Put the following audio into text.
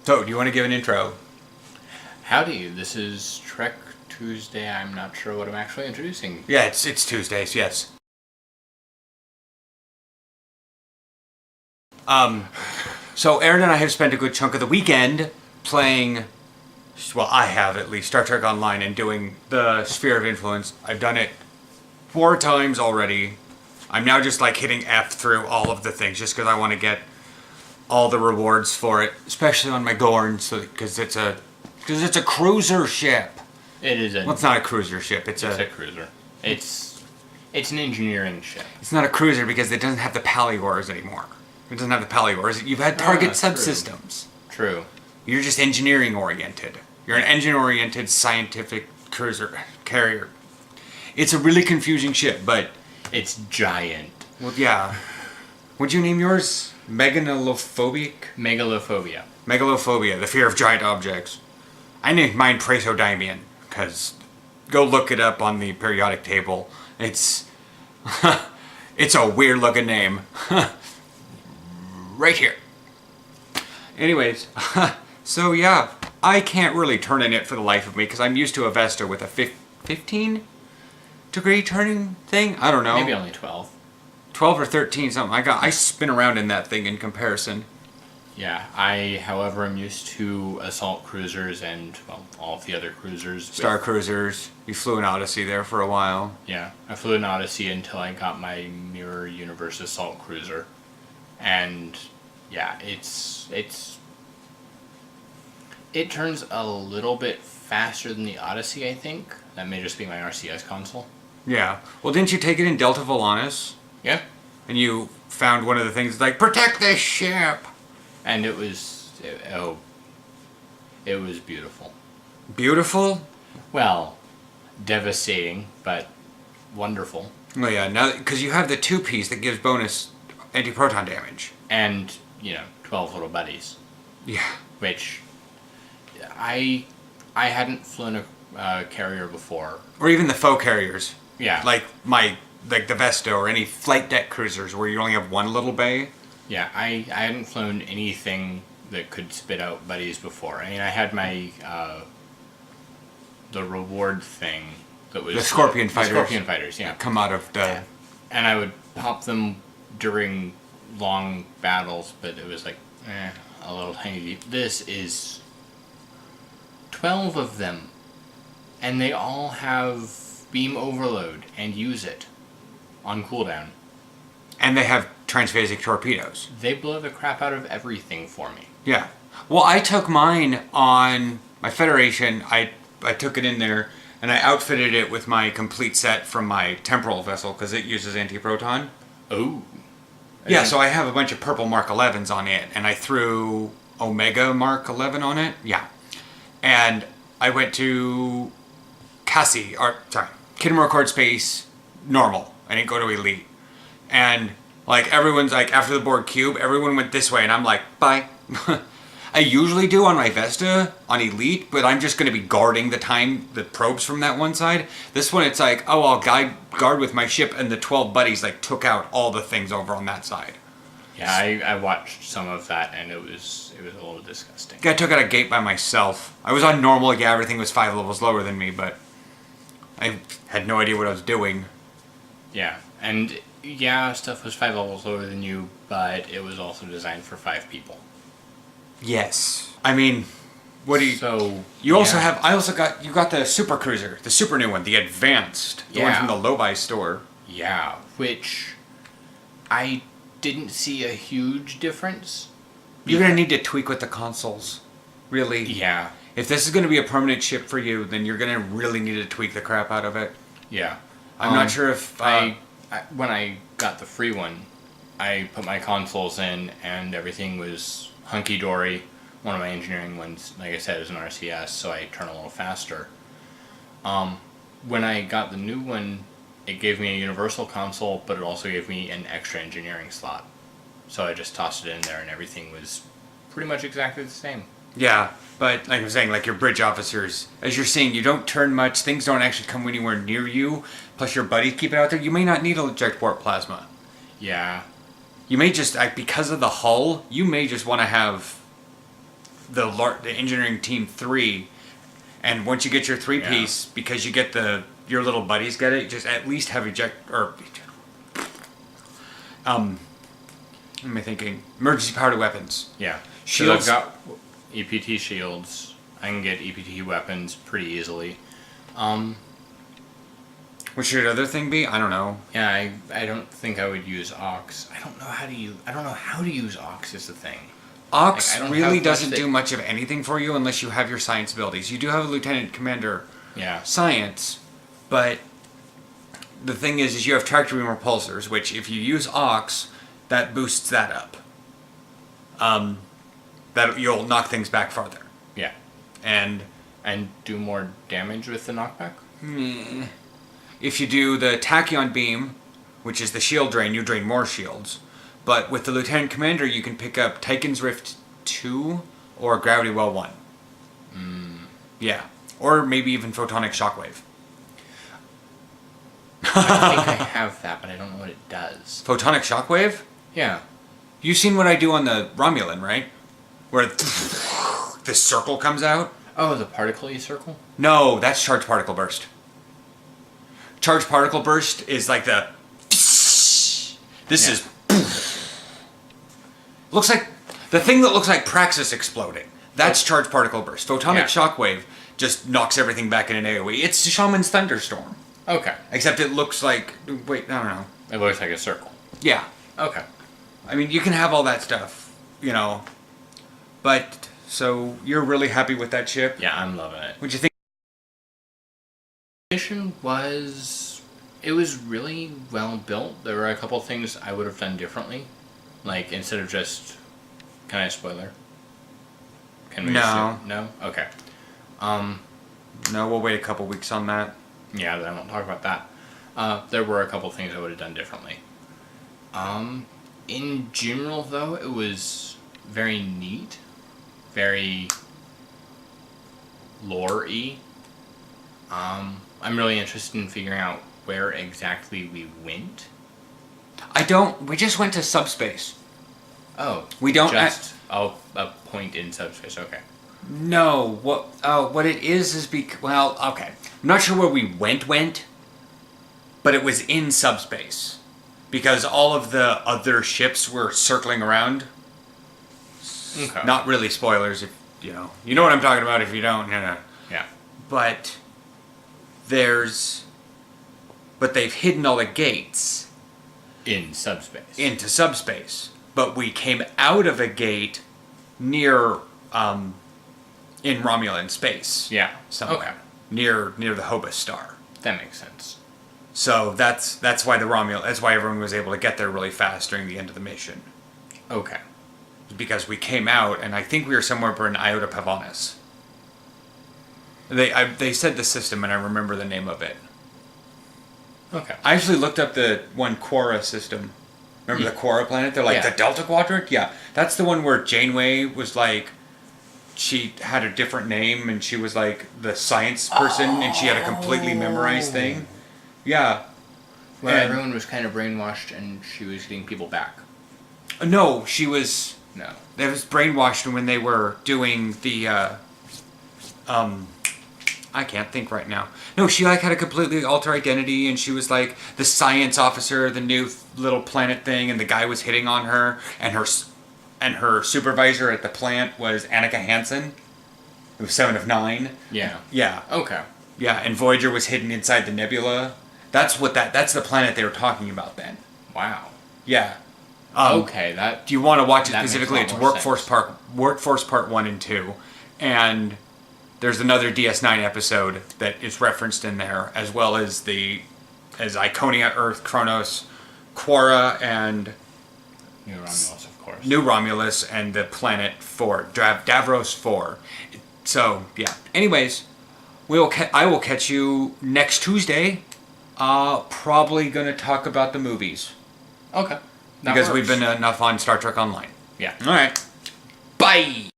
So, do you want to give an intro? Howdy, this is Trek Tuesday. I'm not sure what I'm actually introducing. Yeah, it's Tuesdays, yes. So Aaron and I have spent a good chunk of the weekend playing, well, I have at least, Star Trek Online and doing the Sphere of Influence. I've done it 4 times already. I'm now just like hitting F through all of the things just because I want to get all the rewards for it, especially on my Gorn, so because it's a cruiser ship. It is a. Well, it's not a cruiser ship. It's a cruiser. It's an engineering ship. It's not a cruiser because it doesn't have the Pally-Wars anymore. It doesn't have the Pally-Wars. You've had target subsystems. True. You're just engineering oriented. You're an engine oriented scientific cruiser carrier. It's a really confusing ship, but It's giant. well, yeah. What'd you name yours? Megalophobic? Megalophobia. Megalophobia, the fear of giant objects. I named mine Praesodymian because go look it up on the periodic table. It's it's a weird looking name. Right here. Anyways, so yeah, I can't really turn in it for the life of me because I'm used to a Vesta with a 15 degree turning thing. I don't know. Maybe only 12. 12 or 13 something. I spin around in that thing in comparison. Yeah, I, however, am used to assault cruisers and, well, all of the other cruisers. Star cruisers. You flew an Odyssey there for a while. Yeah, I flew an Odyssey until I got my Mirror Universe assault cruiser. And, yeah, it turns a little bit faster than the Odyssey, I think. That may just be my RCS console. Yeah. Well, didn't you take it in Delta Volantis? Yeah. And you found one of the things like, protect this ship! And it was beautiful. Beautiful? Well, devastating, but wonderful. Oh yeah, now because you have the 2-piece that gives bonus anti-proton damage. And, 12 little buddies. Yeah. Which, I hadn't flown a carrier before. Or even the faux carriers. Yeah. Like the Vesta or any flight deck cruisers where you only have one little bay. Yeah, I hadn't flown anything that could spit out buddies before. I mean, I had my, the reward thing that was... The Scorpion Fighters. The Scorpion Fighters, yeah. Come out of the... And I would pop them during long battles, but it was like, a little tiny deep. This is 12 of them, and they all have beam overload and use it on cooldown. And they have transphasic torpedoes. They blow the crap out of everything for me. Yeah. Well, I took mine on my Federation. I took it in there, and I outfitted it with my complete set from my temporal vessel, because it uses anti-proton. Oh. Yeah, so I have a bunch of purple Mark 11s on it, and I threw Omega Mark 11 on it. Yeah. And I went to Khitomer Accord Space, normal. I didn't go to Elite. And, like, everyone's, like, after the board cube, everyone went this way, and I'm like, bye. I usually do on my Vesta, on Elite, but I'm just going to be guarding the probes from that one side. This one, it's like, oh, I'll guard with my ship, and the 12 buddies, like, took out all the things over on that side. Yeah, I watched some of that, and it was a little disgusting. I took out a gate by myself. I was on normal, yeah, everything was 5 levels lower than me, but I had no idea what I was doing. Yeah, and yeah, stuff was 5 levels lower than you, but it was also designed for 5 people. Yes. I mean, what do you... So... You also have... You got the Super Cruiser, the super new one, the Advanced, the one from the Low-Buy store. Yeah, which I didn't see a huge difference. You're going to need to tweak with the consoles. Really. Yeah. If this is going to be a permanent ship for you, then you're going to really need to tweak the crap out of it. Yeah. I'm not sure if... when I got the free one, I put my consoles in and everything was hunky-dory. One of my engineering ones, like I said, is an RCS, so I turn a little faster. When I got the new one, it gave me a universal console, but it also gave me an extra engineering slot. So I just tossed it in there and everything was pretty much exactly the same. Yeah, but like I'm saying, like your bridge officers, as you're seeing, you don't turn much, things don't actually come anywhere near you, plus your buddies keep it out there, you may not need a eject port plasma. Yeah. You may just, because of the hull, you may just want to have the engineering team 3, and once you get your 3-piece, because you get your little buddies get it, just at least have what am I thinking? Emergency powered weapons. Yeah. Shields. So I've got EPT shields. I can get EPT weapons pretty easily. What should other thing be? I don't know. Yeah, I don't think I would use Ox. I don't know how to use Ox is the thing. Ox Like, really doesn't do much of anything for you unless you have your science abilities. You do have a lieutenant commander science, but the thing is you have tractor beam repulsors, which if you use Ox, that boosts that up. That you'll knock things back farther. Yeah. And do more damage with the knockback? If you do the tachyon beam, which is the shield drain, you drain more shields. But with the lieutenant commander, you can pick up Tychon's Rift 2 or Gravity Well 1. Yeah. Or maybe even Photonic Shockwave. I think I have that, but I don't know what it does. Photonic Shockwave? Yeah. You've seen what I do on the Romulan, right? Where this circle comes out? Oh, the particle-y circle? No, that's Charged Particle Burst. Charged Particle Burst is like the... This is... Looks like... The thing that looks like Praxis exploding. That's Charged Particle Burst. Photonic Shockwave just knocks everything back in an AoE. It's Shaman's Thunderstorm. Okay. Except it looks like... Wait, I don't know. It looks like a circle. Yeah. Okay. I mean, you can have all that stuff, you know. But, so, you're really happy with that ship? Yeah, I'm loving it. What'd you think? Mission was... It was really well built. There were a couple things I would have done differently. Like, instead of just... Can I spoiler? Can we No. assume? No? Okay. No, we'll wait a couple weeks on that. Yeah, then I won't talk about that. There were a couple things I would have done differently. In general, though, it was very neat. Very lore-y. I'm really interested in figuring out where exactly we went. We just went to subspace. Oh. We don't... a point in subspace, okay. No, what it is well, okay. I'm not sure where we went, but it was in subspace. Because all of the other ships were circling around. Okay. Not really spoilers, if you know. You know what I'm talking about. If you don't, no. Yeah. But they've hidden all the gates In subspace. into subspace. But we came out of a gate near in Romulan space. Yeah. Somewhere. Okay. Near the Hobus star. That makes sense. So that's why that's why everyone was able to get there really fast during the end of the mission. Okay. Because we came out, and I think we were somewhere in Iota Pavonis. They said the system, and I remember the name of it. Okay. I actually looked up the one Quora system. Remember the Quora planet? They're like, the Delta Quadrant? Yeah. That's the one where Janeway was like, she had a different name, and she was like the science person, and she had a completely memorized thing. Yeah. Where everyone was kind of brainwashed, and she was getting people back. No, she was... No. They was brainwashed when they were doing the, I can't think right now. No, she like had a completely altered identity, and she was like the science officer, the new little planet thing, and the guy was hitting on her, and her supervisor at the plant was Annika Hansen. It was 7 of 9. Yeah. Yeah. Okay. Yeah, and Voyager was hidden inside the nebula. That's the planet they were talking about then. Wow. Yeah. Okay, that... Do you want to watch it that specifically? makes It's a lot more Workforce Part 1 and 2. And there's another DS9 episode that is referenced in there, as well as Iconia, Earth, Kronos, Quora, and New Romulus, of course. New Romulus, and the planet 4, Davros 4. So, yeah. Anyways, I will catch you next Tuesday. Probably going to talk about the movies. Okay. Because we've been enough on Star Trek Online. Yeah. All right. Bye!